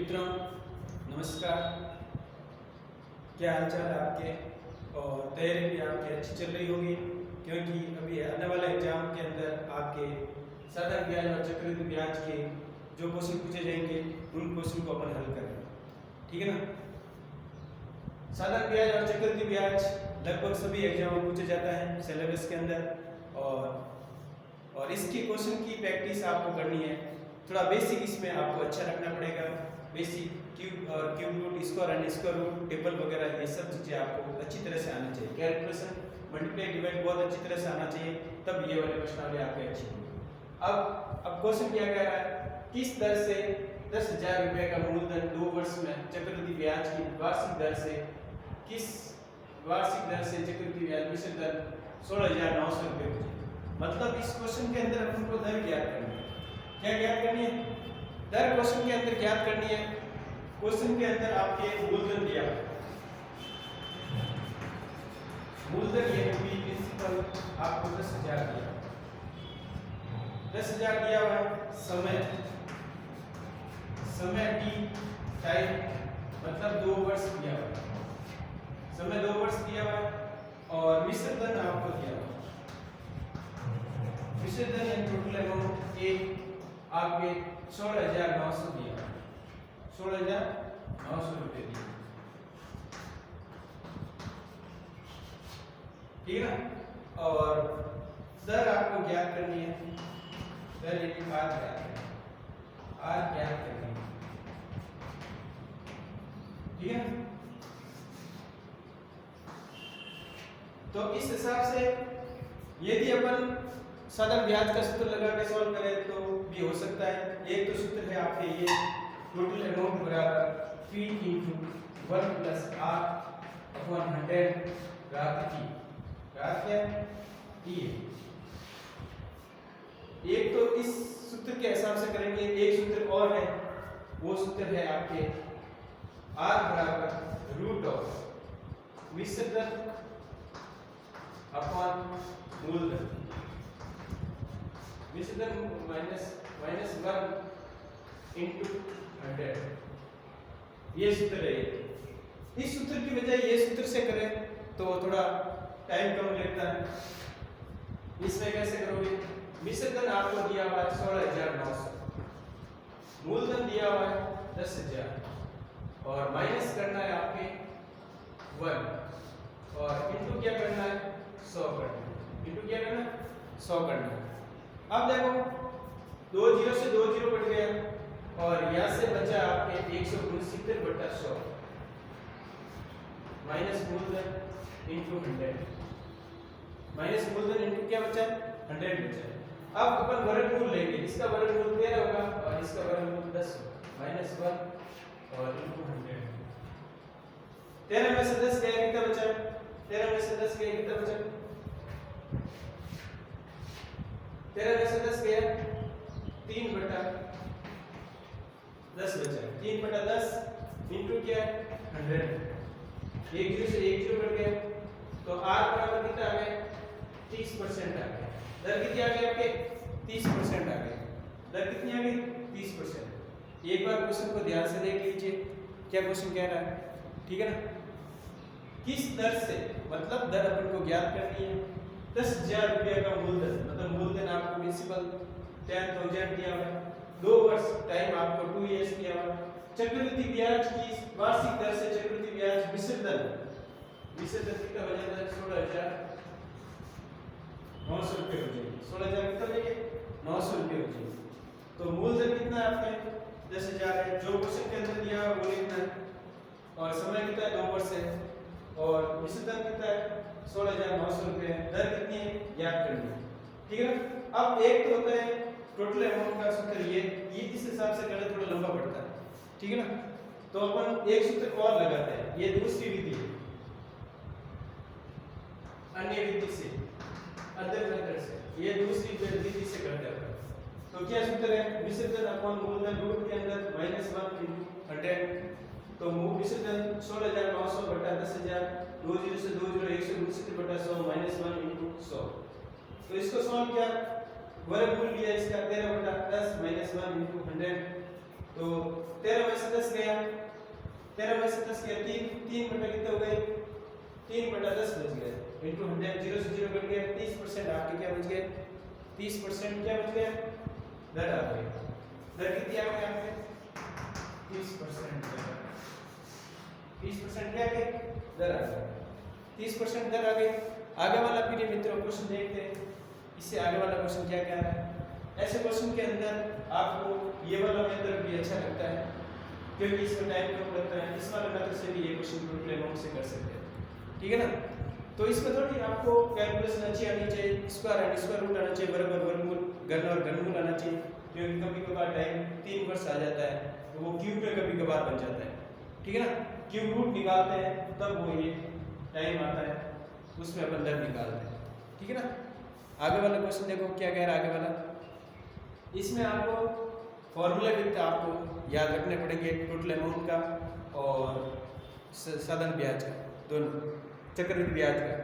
मित्रों नमस्कार। क्या हाल चाल है आपके? और तैयारी भी आपकी अच्छी चल रही होगी, क्योंकि अभी आने वाले एग्जाम के अंदर आपके साधारण ब्याज और चक्रवृद्धि ब्याज के जो क्वेश्चन पूछे जाएंगे उन क्वेश्चन को अपन हल करें, ठीक है ना। साधारण ब्याज और चक्रवृद्धि ब्याज लगभग सभी एग्जाम में पूछा जाता है सिलेबस के अंदर, और इसके क्वेश्चन की प्रैक्टिस आपको करनी है। थोड़ा बेसिक इसमें आपको अच्छा रखना पड़ेगा। बेसिक क्यूब और cube root, square and square root, table वगैरह ये सब चीज़ें आपको अच्छी तरह से आनी चाहिए। कैलकुलेशन, मल्टीप्लाई डिवाइड बहुत अच्छी तरह से आना चाहिए, तब ये वाले प्रश्नावली आपके अच्छी होगी। अब क्वेश्चन क्या कह रहा है, किस दर से 10,000 रुपये का मूलधन 2 वर्ष में चक्रवृद्धि ब्याज की वार्षिक दर से चक्रवृद्धि ब्याज मिश्रित दर 16,900 रुपये हो जाएगी। मतलब इस क्वेश्चन के अंदर अपन को दर ज्ञात करनी है। क्या ज्ञात करनी है? दर क्वेश्चन के अंदर ज्ञात करनी है। क्वेश्चन के अंदर आपके मूलधन दिया है, मूलधन ये भी प्रिंसिपल आपको 10,000 दिया, 10,000 दिया हुआ है। समय टी टाइम मतलब 2 वर्ष दिया हुआ है, समय 2 वर्ष दिया हुआ है। और मिश्रित धन आपको दिया हुआ है, मिश्रित धन यानी टोटल अमाउंट एक आपके 16,900 दिया, 16,900 रुपये दिए, ठीक है ना। और दर आपको ज्ञात करनी है, दर यानी आर ज्ञात करनी है, ठीक है। तो इस हिसाब से यदि अपन साधारण ब्याज का सूत्र लगा के सॉल्व करें तो भी हो सकता है। एक तो सूत्र है आपके ये, टोटल अमाउंट बराबर P × 1 + R/100 घात T, घात क्या है? T है। एक तो इस सूत्र के हिसाब से करेंगे, एक सूत्र और है, वो सूत्र है आपके R √, मिश्रित दर अपॉन मूलधन, मिश्रित दर -1 × 100, ये सूत्र है। इस सूत्र की बजाय ये सूत्र से करें तो थोड़ा टाइम कम लगता है। इसमें कैसे करोगे? मिश्रित धन आपको दिया हुआ है 16,900, मूलधन दिया हुआ है 10,000 और माइनस करना है आपके 1 और इनटू क्या करना है? 100 करना है। इनटू क्या करना है? 100 करना है। अब देखो 2 0 से 2 0 कट गया और यहाँ से बचा आपके 169/100 माइनस मूलधन इनटू 100, माइनस मूलधन इनटू क्या बचा? 100 बचा। अब अपन वर्गमूल लेंगे, इसका वर्गमूल 13 होगा और इसका वर्गमूल 10 होगा, -1 और इनटू 100। 13 में से 10 गया, कितना बचा? 13 में से 10 गया, कितना बचा? 13 में से 10 गया 3/10 बचा, 3/10 इनटू क्या है? 100। 1 0 से 1 0 कट गया तो R बराबर कितना आ गया? 30% आ गया। दर कितनी आ गई आपके? 30% आ गई। दर कितनी आ गई? 30%। एक बार क्वेश्चन को ध्यान से देख लीजिए, क्या क्वेश्चन कह रहा है, ठीक है ना। किस दर से, मतलब दर अपन को ज्ञात करनी है। 10,000 रुपये का मूलधन, मतलब मूलधन आपको प्रिंसिपल 10,000 दिया हुआ है, 2 वर्ष टाइम आपको 2 इयर्स दिया हुआ है। चक्रवृद्धि ब्याज की वार्षिक दर से चक्रवृद्धि ब्याज मिश्रित दर कितना हो जाता है? 16,900 रुपये हो जाएगी। 16,000 कितना हो जाएगी? 900 रुपये हो जाएगी। तो मूलधन कितना है आपके? 10,000 है, जो क्वेश्चन के अंदर दिया वो लिखना है, और समय कितना है? 2 वर्ष है, और मिश्रित दर कितना है? 16,900 रुपये है। दर कितनी है? ज्ञात करनी है, ठीक है ना। अब एक तो होता है टोटल अमाउंट का सूत्र, ये इस हिसाब से करना थोड़ा लंबा पड़ता है, ठीक है ना। तो अपन एक सूत्र और लगाते हैं, ये दूसरी विधि है, अन्य विधि से, अदर मेथड से, ये दूसरी विधि से करते हैं। तो क्या सूत्र है? मिश्रित धन अपॉन मूलधन रूट के अंदर -1 × 100, तो मिश्रित धन 16,900/10,000, 2 0 से 2 0 169/100 -1 × 100। तो इसको सॉल्व किया, वर्गमूल लिया इसका 13/10 -1 × 100 तो 13 में से 10 गया, 13 में से 10 गया, 3 बटा कितने हो गए, 3 बटा 10 बच गए इंटू 100, 0 से 0 कट गया, 30% आपके क्या बच गए, 30% क्या बच गया, दर आ गई। दर कितनी आ गई आपके, 30% दर, 30% क्या गई, दर आ गई, 30% दर आ गई। आगे वाला पीरियड मित्रों क्वेश्चन देखते हैं, इससे आगे वाला क्वेश्चन क्या क्या है। ऐसे क्वेश्चन के अंदर आपको ये वाला मेथड भी अच्छा लगता है क्योंकि इसमें टाइम कम लगता है, इस वाले मेथड से भी ये क्वेश्चन टोटल अमाउंट से कर सकते हैं, ठीक है ना। तो इसमें थोड़ी आपको कैलकुलेशन अच्छी आनी चाहिए, स्क्वायर एंड स्क्वायर रूट आना चाहिए, बराबर वर्गमूल, घन और घनमूल आना चाहिए, क्योंकि कभी कभार टाइम 3 वर्ष आ जाता है तो वो क्यूब में कभी कभार बन जाता है, ठीक है ना। क्यूब रूट निकालते हैं तब वो ये टाइम आता है, उसमें अपन दर निकालते हैं, ठीक है ना। आगे वाला क्वेश्चन देखो क्या कह रहा है आगे वाला, इसमें आपको फॉर्मूला भी आपको याद रखने पड़ेंगे, टोटल अमाउंट का और साधारण ब्याज का, दोनों चक्रवृद्धि ब्याज का।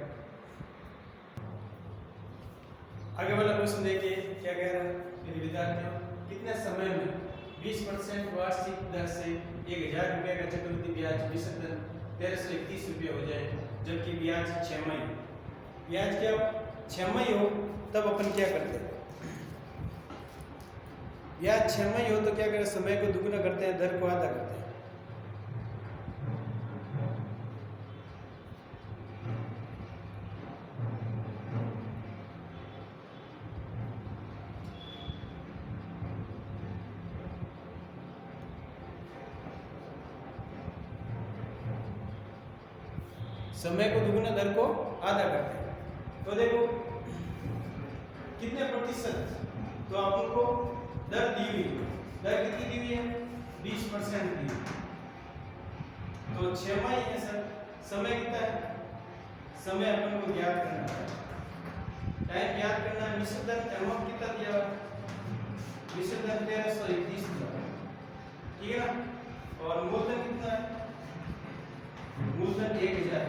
आगे वाला क्वेश्चन देखिए क्या कह रहा है मेरे विद्यार्थियों, कितने समय में 20% वार्षिक दर से 1000 रुपये का चक्रवृद्धि ब्याज निश्चित दर 1331 रुपये हो जाए, जबकि ब्याज 6 माही, ब्याज क्या 6 माही हो तब अपन क्या करते हैं, ब्याज 6 माही हो तो क्या करें, समय को दुगुना करते हैं, दर को आधा करते हैं। समय को दुगुना दर को आधा करते हैं। तो देखो कितने प्रतिशत, तो आपको दर दी हुई, दर कितनी दी हुई है, 20% दी हुई, तो 6 माही है सर, समय कितना है, समय अपन को ज्ञात करना है, टाइम ज्ञात करना है, निश्चित दर अमाउंट कितना दिया हुआ, निश्चित दर 1331 दिया, ठीक है ना। और मूलधन कितना है, मूलधन 1000,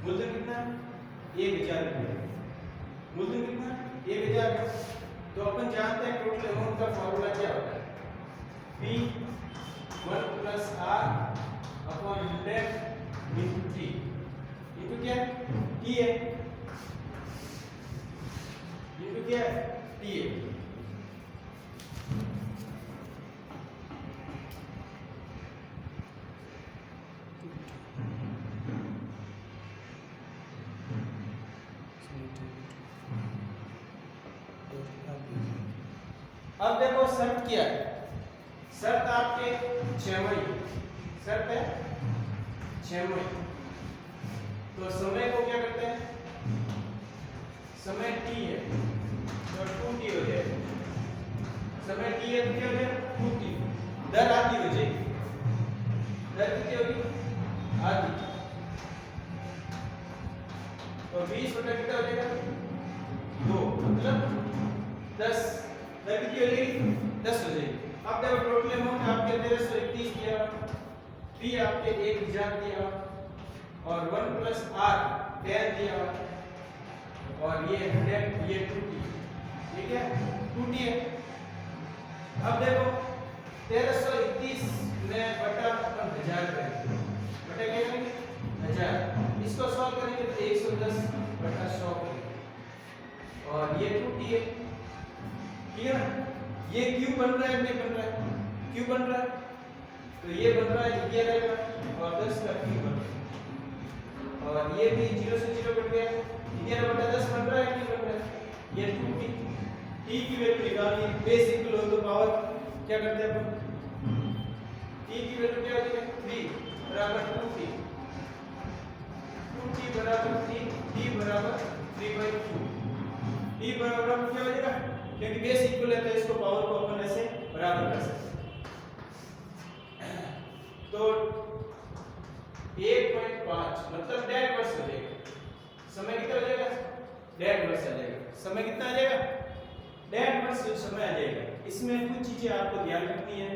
मूलधन कितना 1000 रुपये, मूलधन कितना 1000। तो अपन जानते हैं टोटल अमाउंट का फॉर्मूला क्या होता है, P1 + R/100 × T इंटू क्या T है, इंटू क्या T है। अब देखो शर्त क्या है, शर्त आपके 6 माही, शर्त है 6 माही, तो समय को क्या करते हैं, समय t है तो 2t हो जाएगा, समय t है तो क्या हो जाएगा 2t, दर आधी हो जाएगी, दर कितनी होगी आधी, तो 20 बटा कितना हो जाएगा 2, मतलब 10, दर कितनी हो जाएगी 10 हो जाएगी। अब देखो टोटल अमाउंट आपके 1331 दिया, P आपके 1000 दिया और 1 + R 10 दिया और ये 100, ये 2t, ठीक है 2t है। अब देखो 1331 में बटा 1000 करेंगे, बटा क्या करेंगे 1000, इसको सॉल्व करेंगे तो 110 बटा 100 करेंगे और ये 2t है, ठीक है ना। ये क्यों बन रहा है, नहीं बन रहा है, क्यों बन रहा है, तो ये बन रहा है, ये रहेगा और 10 का क्यूब बन रहा है, और ये भी 0 से 0 कट गया, 11 बटा 10 बन रहा है, नहीं बन रहा है, ये 2t, t की वैल्यू निकालनी है, बेस इक्वल हो तो पावर क्या करते हैं अपन, t की वैल्यू क्या होती है 3 बराबर 2t, 2t बराबर 3, t बराबर 3/2, t बराबर क्या हो जाएगा, क्योंकि बेस इक्वल है तो इसको पावर को अपन ऐसे बराबर कर सकते हैं। तो 1.5 मतलब 1.5 वर्ष हो जाएगा, समय कितना हो जाएगा 1.5 वर्ष आ जाएगा, समय कितना आ जाएगा 1.5 वर्ष समय आ जाएगा। इसमें कुछ चीजें आपको ध्यान रखनी है,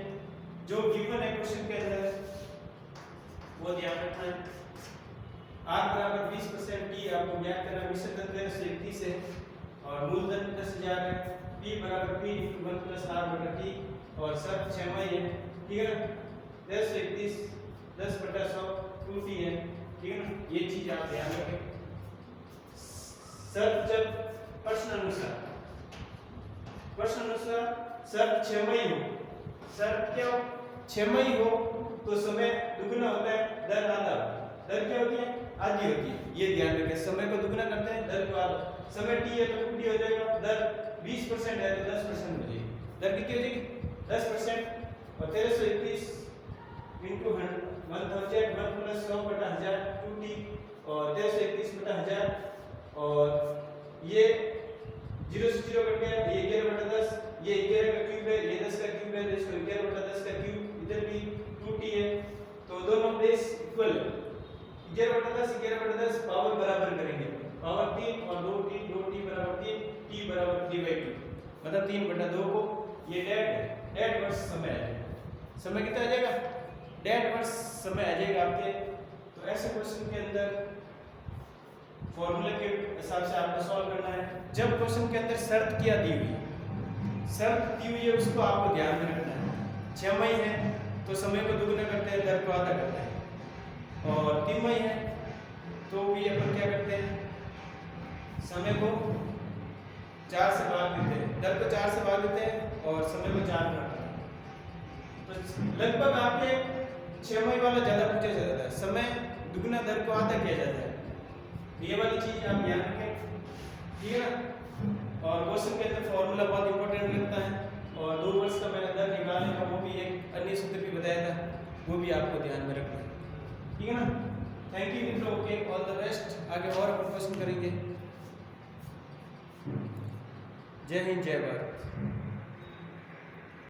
जो गिवन है क्वेश्चन के अंदर वो ध्यान रखना है। R बराबर 20%, T आपको ज्ञात करना, निश्चित दर 1331 है और मूलधन 10,000 है, P बराबर P × 1 + R/T और शर्त 6 माही है, ठीक है ना। 10 31 10/100 2t है, ठीक है ना। ये चीज आप ध्यान रखें। शर्त जब प्रश्न अनुसार शर्त 6 माही हो, शर्त क्या हो 6 माही हो तो समय दुगना होता है, दर आधा। दर क्या होती है? आधी होती है। ये ध्यान रखें, समय को दुगना करते हैं, दर को आधा। समय t है तो 2t हो जाएगा, दर 20% है तो 10% हो जाएगी। दर कितनी हो जाएगी? 10%। और 1321 into 1000 1 + 100/1000 2t और 1321/1000 और ये 0 से 0 कट गया, ये 11/10, ये 11 का क्यूब है, ये 10 का क्यूब है, तो इसको 11/10 का क्यूब, इधर भी 2t है, तो दोनों बेस इक्वल है। 11/10 11/10 पावर बराबर करेंगे, पावर 3 और 2t 2t बराबर 3 t बराबर 3/2, मतलब 3/2 को ये डेड वर्ष समय है। समय कितना आ जाएगा? डेड वर्ष समय आ जाएगा आपके। तो ऐसे क्वेश्चन के अंदर फॉर्मूले के हिसाब से आपको सॉल्व करना है। जब क्वेश्चन के अंदर शर्त क्या दी हुई है उसको आपको ध्यान में रखना है। 6 माही है तो समय को दुगना करते हैं, दर को आधा करते हैं। और 3 माही है तो भी अपन क्या करते हैं, समय को 4 से भाग देते हैं, दर को 4 से भाग देते हैं और समय को 4 गुना करते हैं। तो लगभग आपके 6 माही वाला ज्यादा पूछा जाता है, समय दुगना दर को आधा किया जाता है। ये वाली चीज आप ध्यान रखें, ठीक है ना। और क्वेश्चन के अंदर फॉर्मूला बहुत इंपॉर्टेंट लगता है। और 2 वर्ष का मैंने दर निकालने का वो भी एक अन्य सूत्र भी बताया था, वो भी आपको ध्यान में रखना है, ठीक है ना। थैंक यू मित्रों, ओके, ऑल द बेस्ट। आगे और अपन क्वेश्चन करेंगे। जय हिंद, जय भारत।